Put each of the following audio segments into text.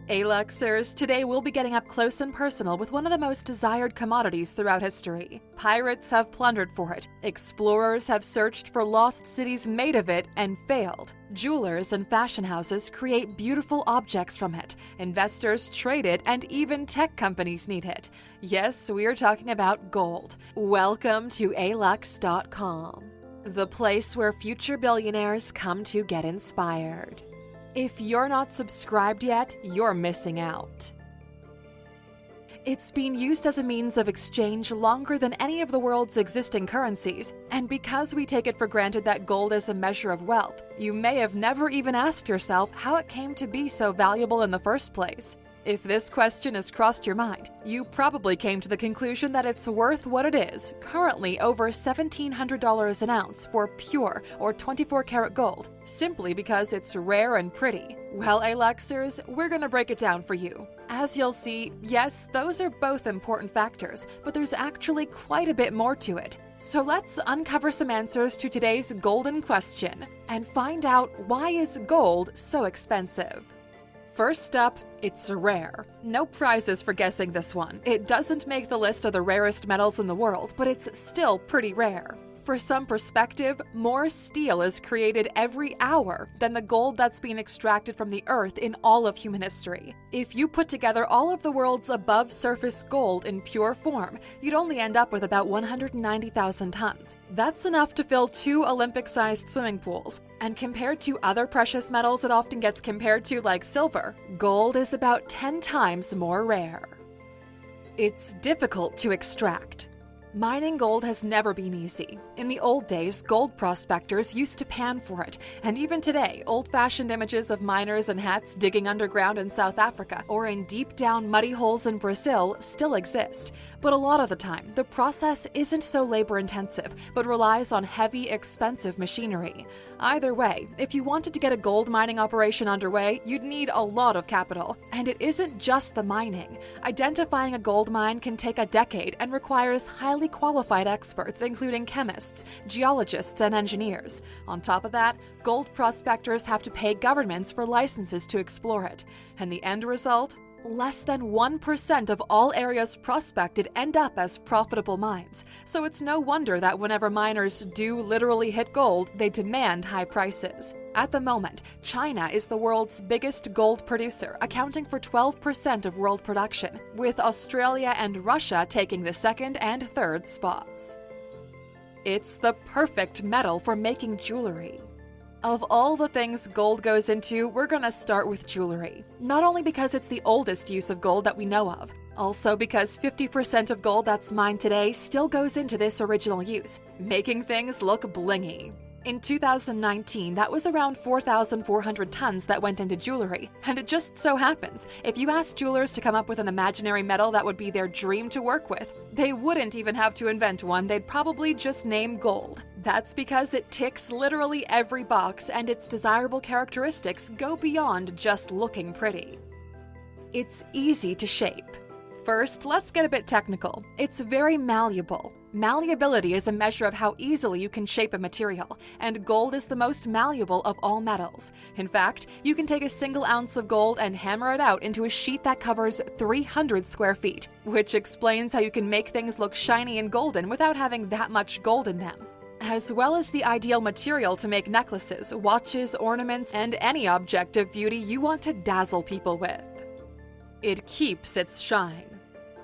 Aluxers, today we'll be getting up close and personal with one of the most desired commodities throughout history. Pirates have plundered for it, explorers have searched for lost cities made of it and failed. Jewelers and fashion houses create beautiful objects from it, investors trade it, and even tech companies need it. Yes, we are talking about gold. Welcome to alux.com, the place where future billionaires come to get inspired. If you're not subscribed yet, you're missing out. It's been used as a means of exchange longer than any of the world's existing currencies, and because we take it for granted that gold is a measure of wealth, you may have never even asked yourself how it came to be so valuable in the first place. If this question has crossed your mind, you probably came to the conclusion that it's worth what it is, currently over $1,700 an ounce for pure or 24-karat gold, simply because it's rare and pretty. Well, Aluxers, we're gonna break it down for you. As you'll see, yes, those are both important factors, but there's actually quite a bit more to it. So let's uncover some answers to today's golden question and find out why is gold so expensive. First up, it's rare. No prizes for guessing this one. It doesn't make the list of the rarest metals in the world, but it's still pretty rare. For some perspective, more steel is created every hour than the gold that's being extracted from the earth in all of human history. If you put together all of the world's above-surface gold in pure form, you'd only end up with about 190,000 tons. That's enough to fill 2 Olympic-sized swimming pools. And compared to other precious metals it often gets compared to, like silver, gold is about 10 times more rare. It's difficult to extract. Mining gold has never been easy. In the old days, gold prospectors used to pan for it, and even today, old-fashioned images of miners in hats digging underground in South Africa or in deep-down muddy holes in Brazil still exist. But a lot of the time, the process isn't so labor-intensive, but relies on heavy, expensive machinery. Either way, if you wanted to get a gold mining operation underway, you'd need a lot of capital. And it isn't just the mining. Identifying a gold mine can take a decade and requires highly qualified experts, including chemists, geologists, and engineers. On top of that, gold prospectors have to pay governments for licenses to explore it. And the end result? Less than 1% of all areas prospected end up as profitable mines. So it's no wonder that whenever miners do literally hit gold, they demand high prices. At the moment, China is the world's biggest gold producer, accounting for 12% of world production, with Australia and Russia taking the second and third spots. It's the perfect metal for making jewelry. Of all the things gold goes into, we're gonna start with jewelry. Not only because it's the oldest use of gold that we know of, also because 50% of gold that's mined today still goes into this original use, making things look blingy. In 2019, that was around 4,400 tons that went into jewelry, and it just so happens, if you asked jewelers to come up with an imaginary metal that would be their dream to work with, they wouldn't even have to invent one, they'd probably just name gold. That's because it ticks literally every box, and its desirable characteristics go beyond just looking pretty. It's easy to shape. First, let's get a bit technical. It's very malleable. Malleability is a measure of how easily you can shape a material, and gold is the most malleable of all metals. In fact, you can take a single ounce of gold and hammer it out into a sheet that covers 300 square feet, which explains how you can make things look shiny and golden without having that much gold in them. As well as the ideal material to make necklaces, watches, ornaments, and any object of beauty you want to dazzle people with. It keeps its shine.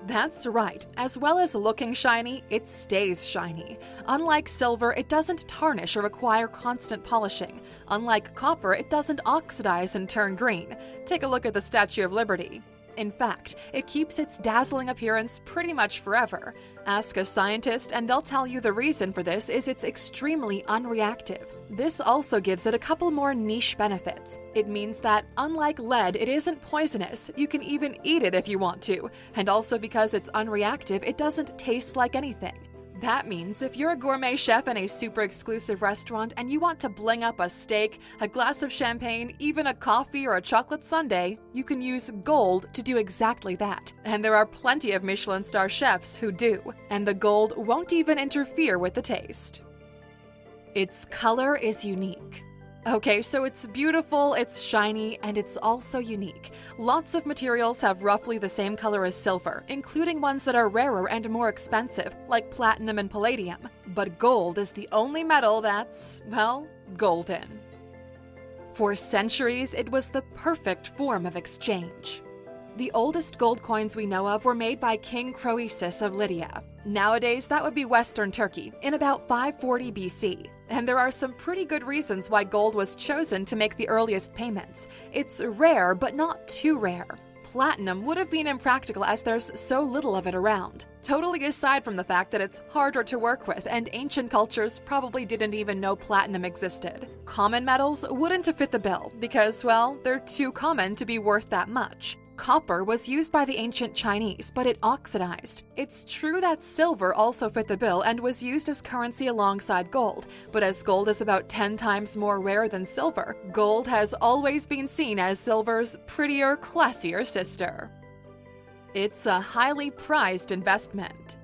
That's right, as well as looking shiny, it stays shiny. Unlike silver, it doesn't tarnish or require constant polishing. Unlike copper, it doesn't oxidize and turn green. Take a look at the Statue of Liberty. In fact, it keeps its dazzling appearance pretty much forever. Ask a scientist and they'll tell you the reason for this is it's extremely unreactive. This also gives it a couple more niche benefits. It means that, unlike lead, it isn't poisonous. You can even eat it if you want to. And also because it's unreactive, it doesn't taste like anything. That means if you're a gourmet chef in a super exclusive restaurant and you want to bling up a steak, a glass of champagne, even a coffee or a chocolate sundae, you can use gold to do exactly that. And there are plenty of Michelin star chefs who do. And the gold won't even interfere with the taste. Its color is unique. Okay, so it's beautiful, it's shiny, and it's also unique. Lots of materials have roughly the same color as silver, including ones that are rarer and more expensive, like platinum and palladium. But gold is the only metal that's, well, golden. For centuries, it was the perfect form of exchange. The oldest gold coins we know of were made by King Croesus of Lydia. Nowadays, that would be Western Turkey, in about 540 BC. And there are some pretty good reasons why gold was chosen to make the earliest payments. It's rare, but not too rare. Platinum would have been impractical as there's so little of it around. Totally aside from the fact that it's harder to work with and ancient cultures probably didn't even know platinum existed. Common metals wouldn't have fit the bill because, well, they're too common to be worth that much. Copper was used by the ancient Chinese, but it oxidized. It's true that silver also fit the bill and was used as currency alongside gold, but as gold is about 10 times more rare than silver, gold has always been seen as silver's prettier, classier sister. It's a highly prized investment.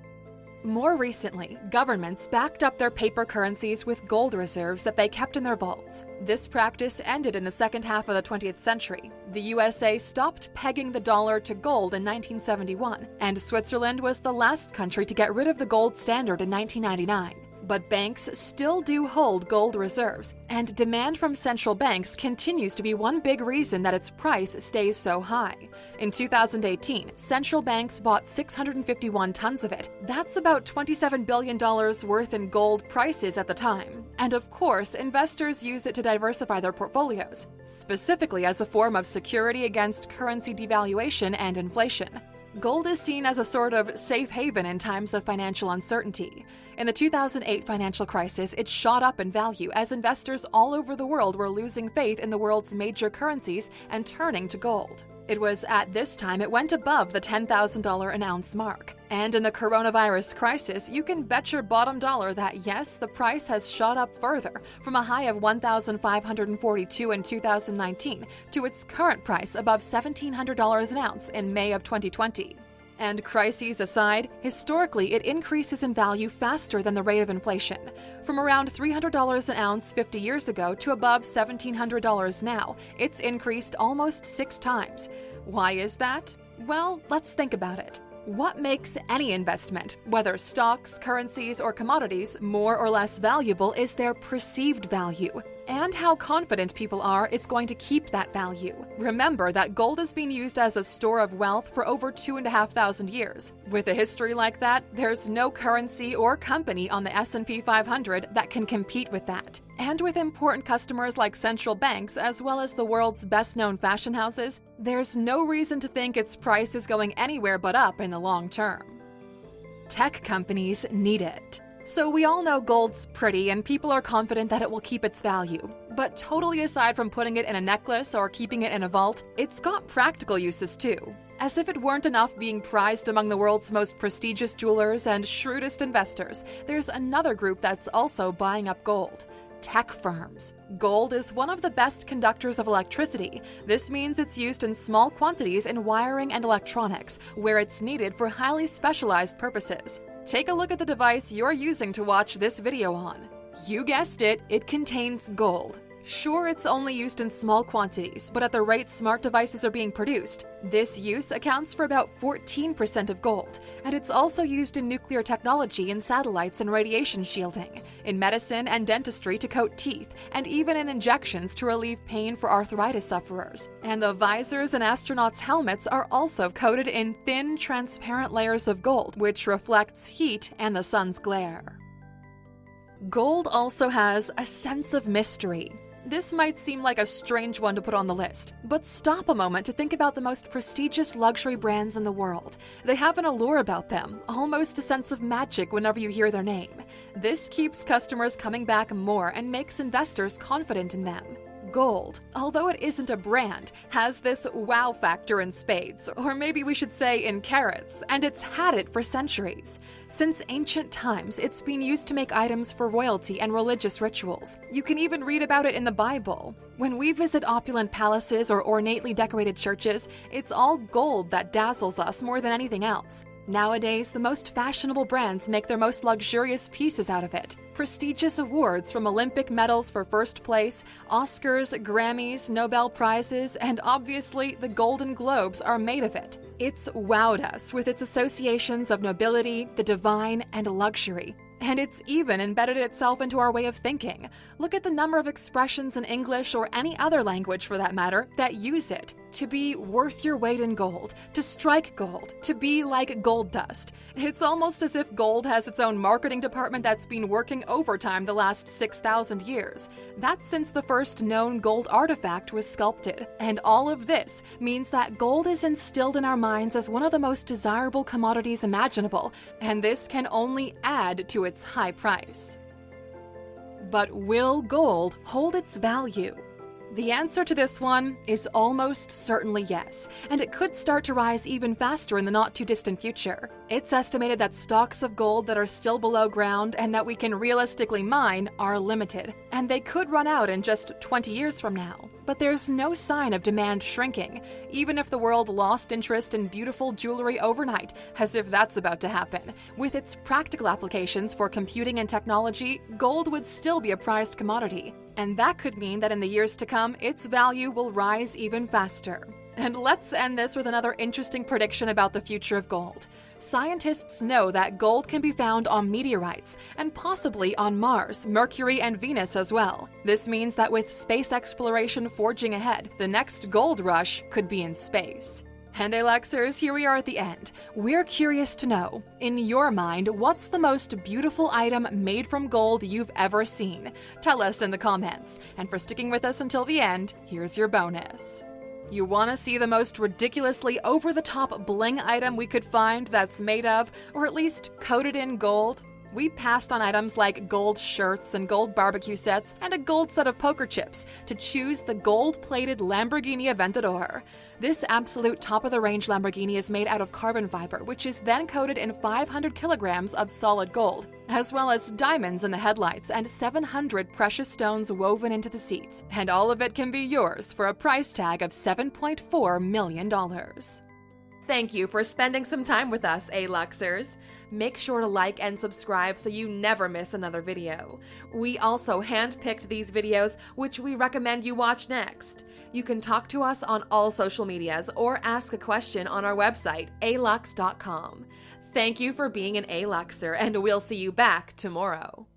More recently, governments backed up their paper currencies with gold reserves that they kept in their vaults. This practice ended in the second half of the 20th century. The USA stopped pegging the dollar to gold in 1971, and Switzerland was the last country to get rid of the gold standard in 1999. But banks still do hold gold reserves, and demand from central banks continues to be one big reason that its price stays so high. In 2018, central banks bought 651 tons of it. That's about $27 billion worth in gold prices at the time. And of course, investors use it to diversify their portfolios, specifically as a form of security against currency devaluation and inflation. Gold is seen as a sort of safe haven in times of financial uncertainty. In the 2008 financial crisis, it shot up in value as investors all over the world were losing faith in the world's major currencies and turning to gold. It was at this time it went above the $10,000 an ounce mark. And in the coronavirus crisis, you can bet your bottom dollar that yes, the price has shot up further, from a high of $1,542 in 2019 to its current price above $1,700 an ounce in May of 2020. And crises aside, historically it increases in value faster than the rate of inflation, from around $300 an ounce 50 years ago to above $1,700 now. It's increased almost 6 times. Why is that? Well, let's think about it. What makes any investment, whether stocks, currencies, or commodities, more or less valuable is their perceived value, and how confident people are it's going to keep that value. Remember that gold has been used as a store of wealth for over 2,500 years. With a history like that, there's no currency or company on the S&P 500 that can compete with that. And with important customers like central banks as well as the world's best-known fashion houses, there's no reason to think its price is going anywhere but up in the long term. Tech companies need it. So we all know gold's pretty and people are confident that it will keep its value. But totally aside from putting it in a necklace or keeping it in a vault, it's got practical uses too. As if it weren't enough being prized among the world's most prestigious jewelers and shrewdest investors, there's another group that's also buying up gold. Tech firms. Gold is one of the best conductors of electricity. This means it's used in small quantities in wiring and electronics, where it's needed for highly specialized purposes. Take a look at the device you're using to watch this video on. You guessed it, it contains gold. Sure, it's only used in small quantities, but at the rate smart devices are being produced, this use accounts for about 14% of gold, and it's also used in nuclear technology in satellites and radiation shielding, in medicine and dentistry to coat teeth, and even in injections to relieve pain for arthritis sufferers. And the visors in astronauts' helmets are also coated in thin, transparent layers of gold, which reflects heat and the sun's glare. Gold also has a sense of mystery. This might seem like a strange one to put on the list, but stop a moment to think about the most prestigious luxury brands in the world. They have an allure about them, almost a sense of magic whenever you hear their name. This keeps customers coming back more and makes investors confident in them. Gold, although it isn't a brand, has this wow factor in spades, or maybe we should say in carats, and it's had it for centuries. Since ancient times, it's been used to make items for royalty and religious rituals. You can even read about it in the Bible. When we visit opulent palaces or ornately decorated churches, it's all gold that dazzles us more than anything else. Nowadays, the most fashionable brands make their most luxurious pieces out of it. Prestigious awards from Olympic medals for first place, Oscars, Grammys, Nobel Prizes, and obviously the Golden Globes are made of it. It's wowed us with its associations of nobility, the divine, and luxury. And it's even embedded itself into our way of thinking. Look at the number of expressions in English or any other language for that matter that use it. To be worth your weight in gold, to strike gold, to be like gold dust. It's almost as if gold has its own marketing department that's been working overtime the last 6,000 years. That's since the first known gold artifact was sculpted. And all of this means that gold is instilled in our minds as one of the most desirable commodities imaginable, and this can only add to its high price. But will gold hold its value? The answer to this one is almost certainly yes, and it could start to rise even faster in the not-too-distant future. It's estimated that stocks of gold that are still below ground and that we can realistically mine are limited, and they could run out in just 20 years from now. But there's no sign of demand shrinking, even if the world lost interest in beautiful jewelry overnight, as if that's about to happen. With its practical applications for computing and technology, gold would still be a prized commodity. And that could mean that in the years to come, its value will rise even faster. And let's end this with another interesting prediction about the future of gold. Scientists know that gold can be found on meteorites, and possibly on Mars, Mercury, and Venus as well. This means that with space exploration forging ahead, the next gold rush could be in space. And Alexers, here we are at the end. We're curious to know, in your mind, what's the most beautiful item made from gold you've ever seen? Tell us in the comments. And for sticking with us until the end, here's your bonus. You want to see the most ridiculously over-the-top bling item we could find that's made of, or at least coated in gold? We passed on items like gold shirts and gold barbecue sets and a gold set of poker chips to choose the gold-plated Lamborghini Aventador. This absolute top-of-the-range Lamborghini is made out of carbon fiber, which is then coated in 500 kilograms of solid gold, as well as diamonds in the headlights and 700 precious stones woven into the seats. And all of it can be yours for a price tag of $7.4 million. Thank you for spending some time with us, A-Luxers. Make sure to like and subscribe so you never miss another video. We also hand-picked these videos, which we recommend you watch next. You can talk to us on all social medias or ask a question on our website, alux.com. Thank you for being an A-Luxer, and we'll see you back tomorrow.